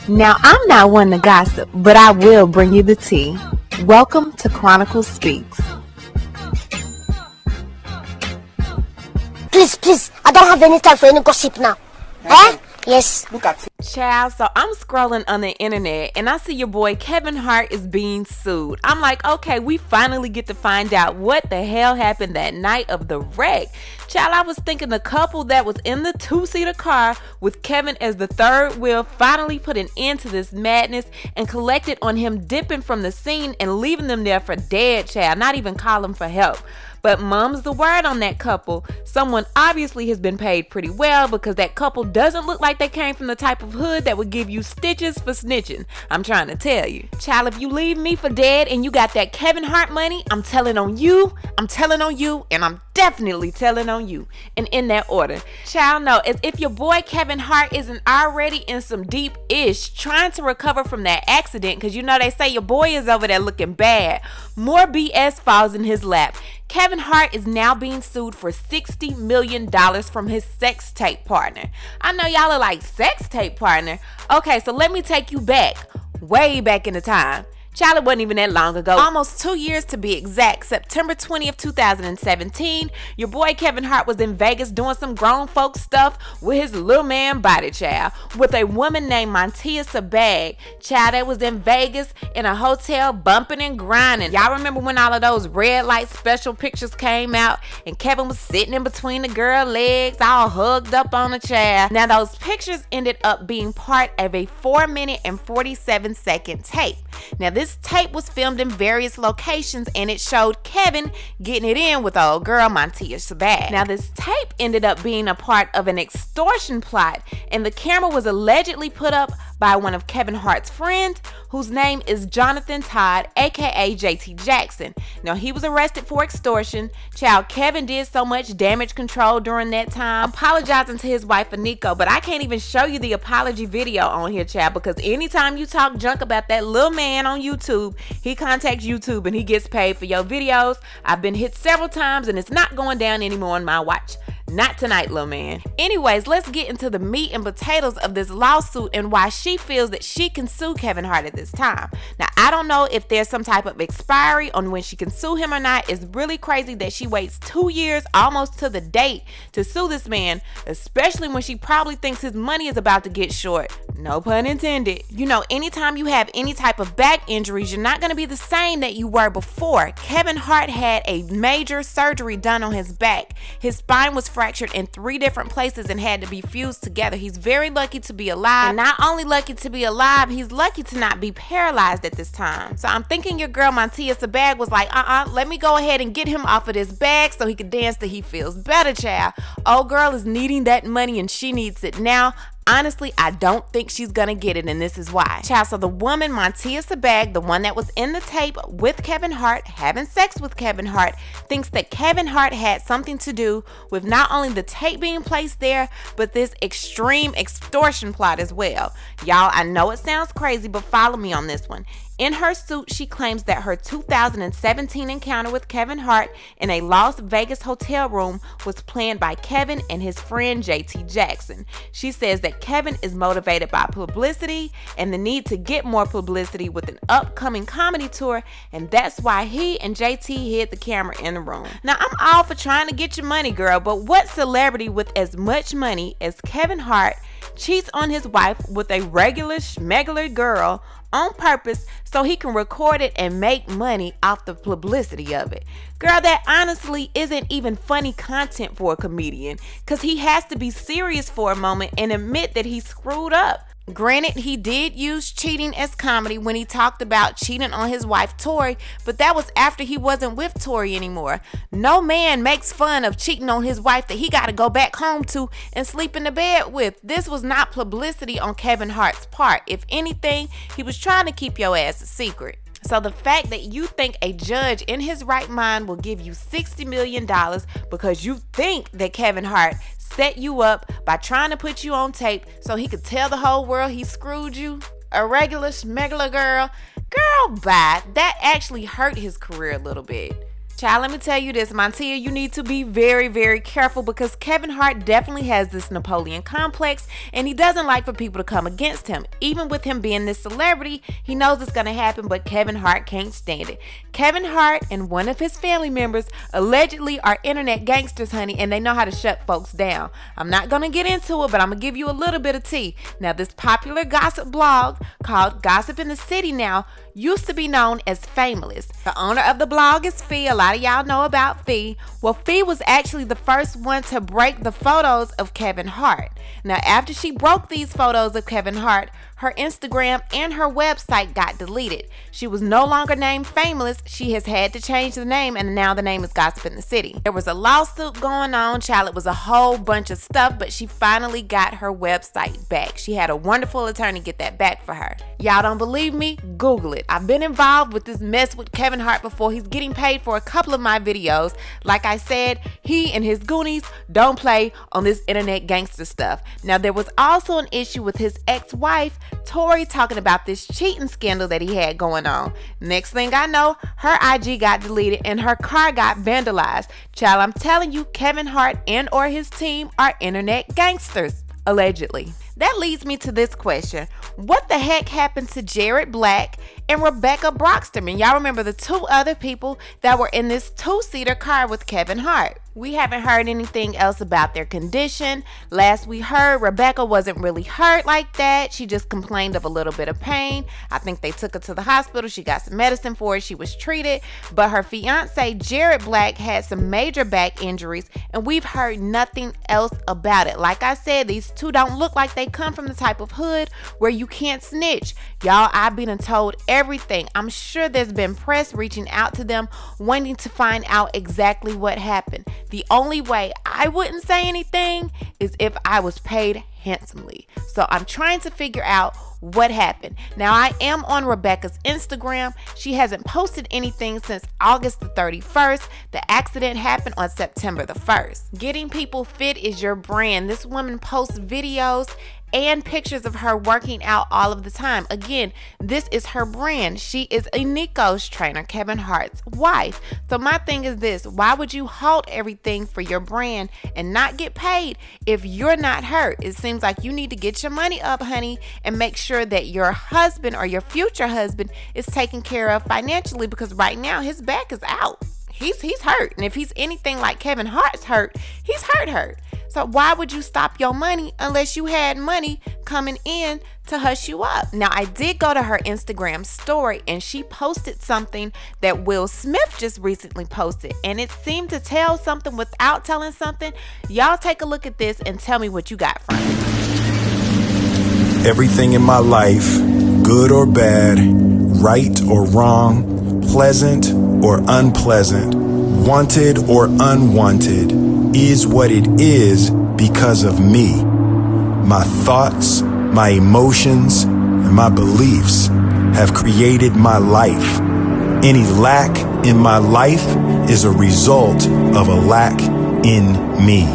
Now, I'm not one to gossip, but I will bring you the tea. Welcome to Chronicle Speaks. Please, I don't have any time for any gossip now. Eh? Yes. Look at it. Child, so I'm scrolling on the internet and I see your boy Kevin Hart is being sued. I'm like, okay, we finally get to find out what the hell happened that night of the wreck. Child, I was thinking the couple that was in the two-seater car with Kevin as the third wheel finally put an end to this madness and collected on him dipping from the scene and leaving them there for dead, child, not even calling for help. But mum's the word on that couple. Someone obviously has been paid pretty well because that couple doesn't look like they came from the type of hood that would give you stitches for snitching. I'm trying to tell you. Child, if you leave me for dead and you got that Kevin Hart money, I'm telling on you, and I'm definitely telling on you. And in that order. Child, no, as if your boy Kevin Hart isn't already in some deep ish trying to recover from that accident, because you know they say your boy is over there looking bad. More BS falls in his lap. Kevin Hart is now being sued for $60 million from his sex tape partner. I know y'all are like, sex tape partner? Okay, so let me take you back, way back in the time. Child, it wasn't even that long ago. Almost 2 years to be exact. September 20th, 2017. Your boy Kevin Hart was in Vegas doing some grown folk stuff with his little man body, child, with a woman named Montia Sabbag. Child, that was in Vegas in a hotel bumping and grinding. Y'all remember when all of those red light special pictures came out and Kevin was sitting in between the girl legs all hugged up on a chair? Now those pictures ended up being part of a 4-minute and 47-second tape. Now this tape was filmed in various locations and it showed Kevin getting it in with old girl Montia Sabbag. Now this tape ended up being a part of an extortion plot and the camera was allegedly put up by one of Kevin Hart's friends whose name is Jonathan Todd, aka JT Jackson. Now he was arrested for extortion. Child, Kevin did so much damage control during that time, apologizing to his wife Aniko, but I can't even show you the apology video on here, child, because anytime you talk junk about that little man on YouTube, he contacts YouTube and he gets paid for your videos. I've been hit several times and it's not going down anymore on my watch. Not tonight, little man. Anyways, let's get into the meat and potatoes of this lawsuit and why she feels that she can sue Kevin Hart at this time. Now, I don't know if there's some type of expiry on when she can sue him or not. It's really crazy that she waits 2 years, almost to the date, to sue this man, especially when she probably thinks his money is about to get short. No pun intended. You know, anytime you have any type of back injuries, you're not going to be the same that you were before. Kevin Hart had a major surgery done on his back. His spine was fractured in 3 different places and had to be fused together. He's very lucky to be alive. And not only lucky to be alive, he's lucky to not be paralyzed at this time. So I'm thinking your girl Montia Sabbag was like, let me go ahead and get him off of this bag so he can dance till he feels better, child. Old girl is needing that money and she needs it now. Honestly, I don't think she's gonna get it, and this is why. Child, so the woman, Montia Sabbag, the one that was in the tape with Kevin Hart, having sex with Kevin Hart, thinks that Kevin Hart had something to do with not only the tape being placed there, but this extreme extortion plot as well. Y'all, I know it sounds crazy, but follow me on this one. In her suit, she claims that her 2017 encounter with Kevin Hart in a Las Vegas hotel room was planned by Kevin and his friend JT Jackson. She says that Kevin is motivated by publicity and the need to get more publicity with an upcoming comedy tour, and that's why he and JT hid the camera in the room. Now, I'm all for trying to get your money, girl, but what celebrity with as much money as Kevin Hart cheats on his wife with a regular schmegular girl on purpose so he can record it and make money off the publicity of it? Girl, that honestly isn't even funny content for a comedian, because he has to be serious for a moment and admit that he screwed up. Granted, he did use cheating as comedy when he talked about cheating on his wife Tori, but that was after he wasn't with Tori anymore. No man makes fun of cheating on his wife that he got to go back home to and sleep in the bed with. This was not publicity on Kevin Hart's part. If anything, he was trying to keep your ass a secret. So the fact that you think a judge in his right mind will give you $60 million because you think that Kevin Hart set you up by trying to put you on tape so he could tell the whole world he screwed you? A regular schmegular girl? Girl, bye. That actually hurt his career a little bit. Child, let me tell you this, Montia, you need to be very, very careful because Kevin Hart definitely has this Napoleon complex and he doesn't like for people to come against him. Even with him being this celebrity, he knows it's going to happen, but Kevin Hart can't stand it. Kevin Hart and one of his family members allegedly are internet gangsters, honey, and they know how to shut folks down. I'm not going to get into it, but I'm going to give you a little bit of tea. Now, this popular gossip blog called Gossip in the City now used to be known as Fameless. The owner of the blog is Fee. A lot of y'all know about Fee. Well, Fee was actually the first one to break the photos of Kevin Hart. Now, after she broke these photos of Kevin Hart, her Instagram and her website got deleted. She was no longer named Fameless. She has had to change the name, and now the name is Gossip in the City. There was a lawsuit going on, child. It was a whole bunch of stuff, but she finally got her website back. She had a wonderful attorney get that back for her. Y'all don't believe me? Google it. I've been involved with this mess with Kevin Hart before. He's getting paid for a couple of my videos. Like I said, he and his goonies don't play on this internet gangster stuff. Now, there was also an issue with his ex-wife, Tori, talking about this cheating scandal that he had going on. Next thing I know, her IG got deleted and her car got vandalized. Child, I'm telling you, Kevin Hart and or his team are internet gangsters, allegedly. That leads me to this question. What the heck happened to Jared Black and Rebecca Broxterman? Y'all remember the two other people that were in this two-seater car with Kevin Hart. We haven't heard anything else about their condition. Last we heard, Rebecca wasn't really hurt like that. She just complained of a little bit of pain. I think they took her to the hospital. She got some medicine for it. She was treated. But her fiance, Jared Black, had some major back injuries, and we've heard nothing else about it. Like I said, these two don't look like they come from the type of hood where you can't snitch. Y'all, I've been told everything. I'm sure there's been press reaching out to them wanting to find out exactly what happened. The only way I wouldn't say anything is if I was paid handsomely. So I'm trying to figure out what happened. Now, I am on Rebecca's Instagram. She hasn't posted anything since August the 31st. The accident happened on September the 1st. Getting people fit is your brand. This woman posts videos and pictures of her working out all of the time. Again, this is her brand. She is a Nico's trainer, Kevin Hart's wife. So my thing is this: why would you halt everything for your brand and not get paid if you're not hurt? It seems like you need to get your money up, honey, and make sure that your husband or your future husband is taken care of financially, because right now his back is out. He's hurt. And if he's anything like Kevin Hart's hurt, he's hurt. So why would you stop your money unless you had money coming in to hush you up? Now, I did go to her Instagram story and she posted something that Will Smith just recently posted, and it seemed to tell something without telling something. Y'all take a look at this and tell me what you got from it. Everything in my life, good or bad, right or wrong, pleasant or unpleasant, wanted or unwanted, is what it is because of me. My thoughts, my emotions, and my beliefs have created my life. Any lack in my life is a result of a lack in me.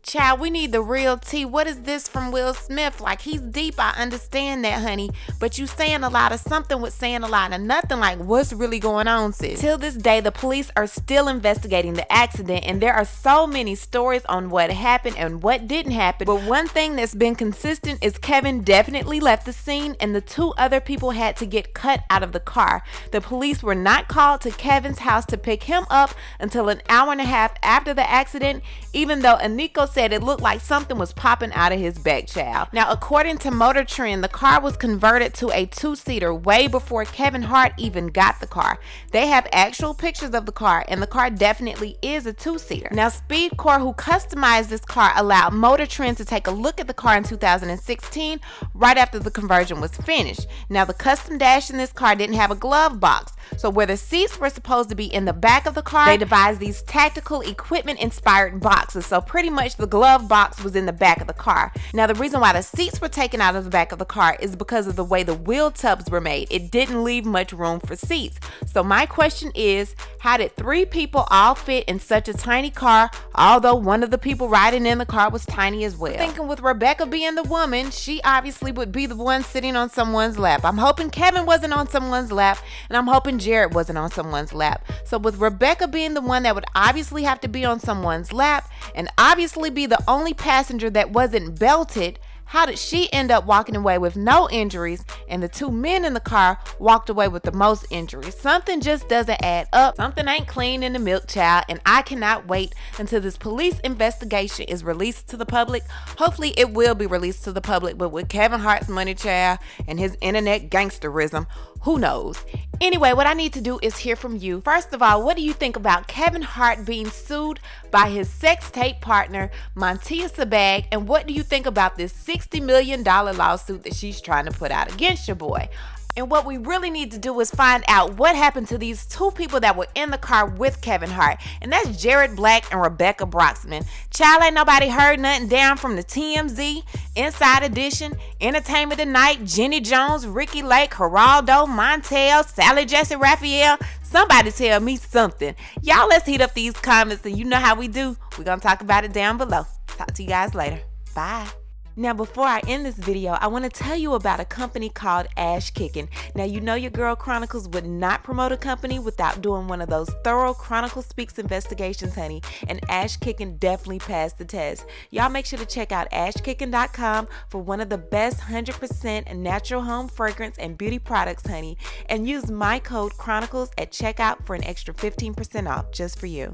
Child, we need the real tea. What is this from Will Smith? Like, he's deep, I understand that, honey, but you saying a lot of something with saying a lot of nothing. Like, what's really going on, sis? Till this day, the police are still investigating the accident, and there are so many stories on what happened and what didn't happen. But one thing that's been consistent is Kevin definitely left the scene, and the two other people had to get cut out of the car. The police were not called to Kevin's house to pick him up until an hour and a half after the accident, even though Aniko said it looked like something was popping out of his back, child. Now, according to Motor Trend, the car was converted to a two-seater way before Kevin Hart even got the car. They have actual pictures of the car, and the car definitely is a two-seater. Now, Speedcore, who customized this car, allowed Motor Trend to take a look at the car in 2016, right after the conversion was finished. Now, the custom dash in this car didn't have a glove box, so where the seats were supposed to be in the back of the car, they devised these tactical equipment-inspired boxes. So pretty much the glove box was in the back of the car. Now, the reason why the seats were taken out of the back of the car is because of the way the wheel tubs were made. It didn't leave much room for seats. So my question is, how did 3 people all fit in such a tiny car, although one of the people riding in the car was tiny as well? Thinking with Rebecca being the woman, she obviously would be the one sitting on someone's lap. I'm hoping Kevin wasn't on someone's lap, and I'm hoping Jared wasn't on someone's lap. So with Rebecca being the one that would obviously have to be on someone's lap, and obviously be the only passenger that wasn't belted, how did she end up walking away with no injuries and the 2 men in the car walked away with the most injuries? Something just doesn't add up. Something ain't clean in the milk, child, and I cannot wait until this police investigation is released to the public. Hopefully it will be released to the public, but with Kevin Hart's money, child, and his internet gangsterism, who knows? Anyway, what I need to do is hear from you. First of all, what do you think about Kevin Hart being sued by his sex tape partner, Montia Sabbag? And what do you think about this $60 million lawsuit that she's trying to put out against your boy? And what we really need to do is find out what happened to these 2 people that were in the car with Kevin Hart. And that's Jared Black and Rebecca Broxman. Child, ain't nobody heard nothing down from the TMZ, Inside Edition, Entertainment Tonight, Jenny Jones, Ricky Lake, Geraldo, Montel, Sally Jesse Raphael. Somebody tell me something. Y'all, let's heat up these comments, and you know how we do. We're going to talk about it down below. Talk to you guys later. Bye. Now, before I end this video, I want to tell you about a company called Ash Kicking. Now, you know your girl Chronicles would not promote a company without doing one of those thorough Chronicle Speaks investigations, honey, and Ash Kicking definitely passed the test. Y'all make sure to check out ashkicking.com for one of the best 100% natural home fragrance and beauty products, honey, and use my code Chronicles at checkout for an extra 15% off just for you.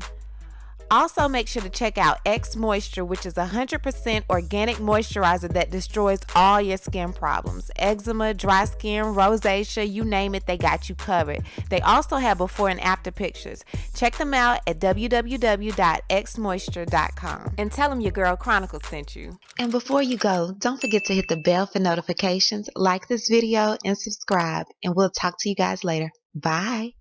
Also, make sure to check out X Moisture, which is a 100% organic moisturizer that destroys all your skin problems. Eczema, dry skin, rosacea, you name it, they got you covered. They also have before and after pictures. Check them out at www.xmoisture.com and tell them your girl Chronicles sent you. And before you go, don't forget to hit the bell for notifications, like this video, and subscribe. And we'll talk to you guys later. Bye.